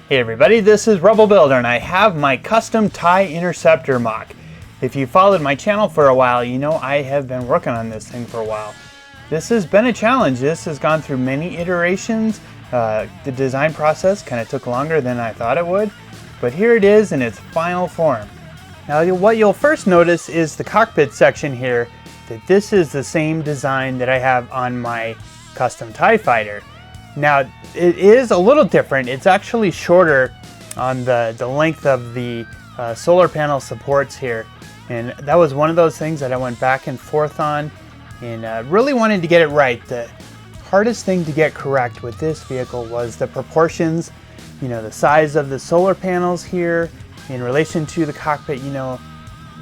Hey everybody, this is Rebel Builder and I have my custom TIE Interceptor MOC. If you followed my channel for a while, you know I have been working on this thing for a while. This has been a challenge. This has gone through many iterations. The design process kind of took longer than I thought it would, but here it is in its final form. Now what you'll first notice is the cockpit section here, that this is the same design that I have on my custom TIE fighter. Now it is a little different. It's actually shorter on the length of the solar panel supports here, and that was one of those things that I went back and forth on and really wanted to get it right. The hardest thing to get correct with this vehicle was the proportions, you know, the size of the solar panels here in relation to the cockpit, you know,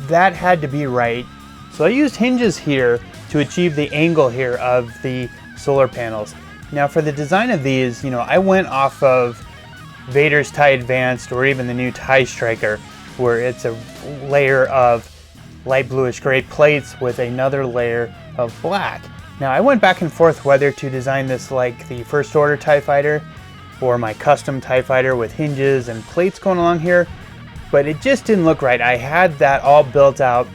that had to be right. So I used hinges here to achieve the angle here of the solar panels. Now for the design of these, you know, I went off of Vader's TIE Advanced or even the new TIE Striker, where it's a layer of light bluish gray plates with another layer of black. Now I went back and forth whether to design this like the First Order TIE Fighter or my custom TIE Fighter with hinges and plates going along here, but it just didn't look right. I had that all built out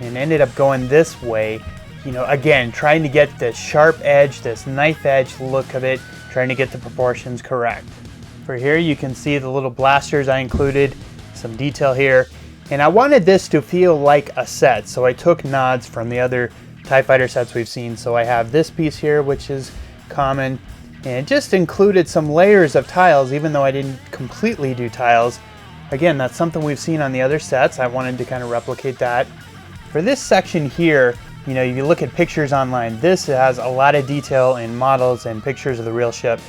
and ended up going this way. You know, again, trying to get this sharp edge, this knife edge look of it, trying to get the proportions correct. For here you can see the little blasters I included, some detail here, and I wanted this to feel like a set, so I took nods from the other TIE Fighter sets we've seen. So I have this piece here, which is common, and just included some layers of tiles, even though I didn't completely do tiles. Again, that's something we've seen on the other sets. I wanted to kind of replicate that. For this section here, you know, if you look at pictures online, this has a lot of detail in models and pictures of the real ship.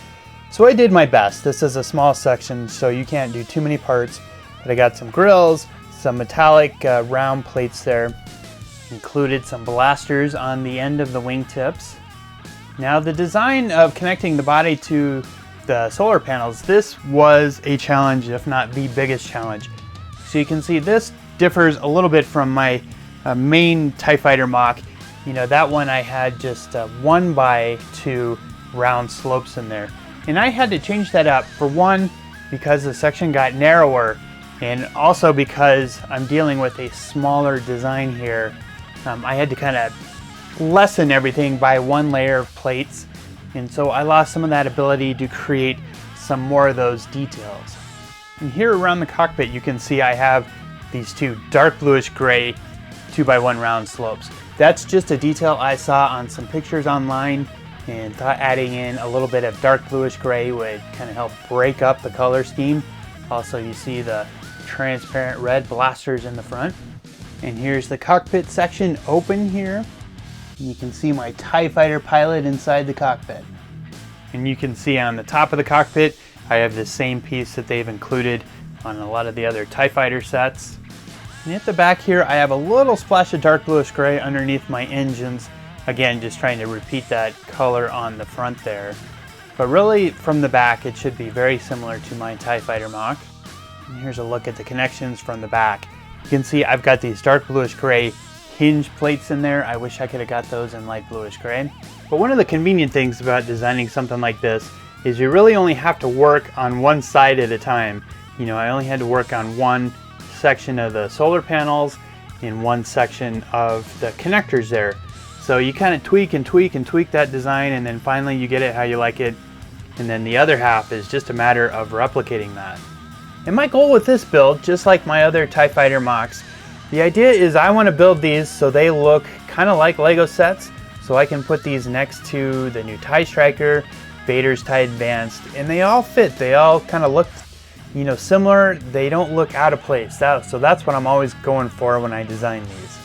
So I did my best. This is a small section, so you can't do too many parts, but I got some grills, some metallic round plates there, included some blasters on the end of the wingtips. Now the design of connecting the body to the solar panels, this was a challenge, if not the biggest challenge. So you can see this differs a little bit from my main TIE Fighter MOC. You know, that one I had just 1x2 round slopes in there. And I had to change that up, for one, because the section got narrower, and also because I'm dealing with a smaller design here. I had to kind of lessen everything by one layer of plates, and so I lost some of that ability to create some more of those details. And here around the cockpit you can see I have these two dark bluish gray 2x1 round slopes. That's just a detail I saw on some pictures online and thought adding in a little bit of dark bluish gray would kind of help break up the color scheme. Also, you see the transparent red blasters in the front. And here's the cockpit section open here. You can see my TIE Fighter pilot inside the cockpit. And you can see on the top of the cockpit, I have the same piece that they've included on a lot of the other TIE Fighter sets. And at the back here, I have a little splash of dark bluish gray underneath my engines. Again, just trying to repeat that color on the front there. But really, from the back, it should be very similar to my TIE Fighter MOC. And here's a look at the connections from the back. You can see I've got these dark bluish gray hinge plates in there. I wish I could have got those in light bluish gray. But one of the convenient things about designing something like this is you really only have to work on one side at a time. You know, I only had to work on one section of the solar panels in one section of the connectors there. So you kind of tweak and tweak and tweak that design, and then finally you get it how you like it. And then the other half is just a matter of replicating that. And my goal with this build, just like my other TIE Fighter MOCs, the idea is I want to build these so they look kind of like Lego sets. So I can put these next to the new TIE Striker, Vader's TIE Advanced, and they all fit. They all kind of look, you know, similar. They don't look out of place. So that's what I'm always going for when I design these.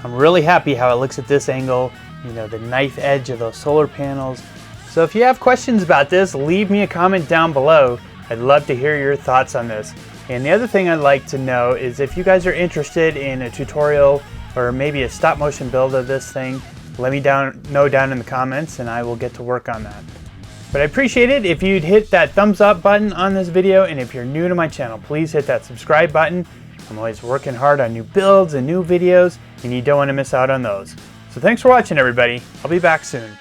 I'm really happy how it looks at this angle, you know, the knife edge of those solar panels. So if you have questions about this, leave me a comment down below. I'd love to hear your thoughts on this. And the other thing I'd like to know is if you guys are interested in a tutorial or maybe a stop motion build of this thing, let me know down in the comments and I will get to work on that. But I appreciate it if you'd hit that thumbs up button on this video, and if you're new to my channel, please hit that subscribe button. I'm always working hard on new builds and new videos, and you don't want to miss out on those. So thanks for watching, everybody. I'll be back soon.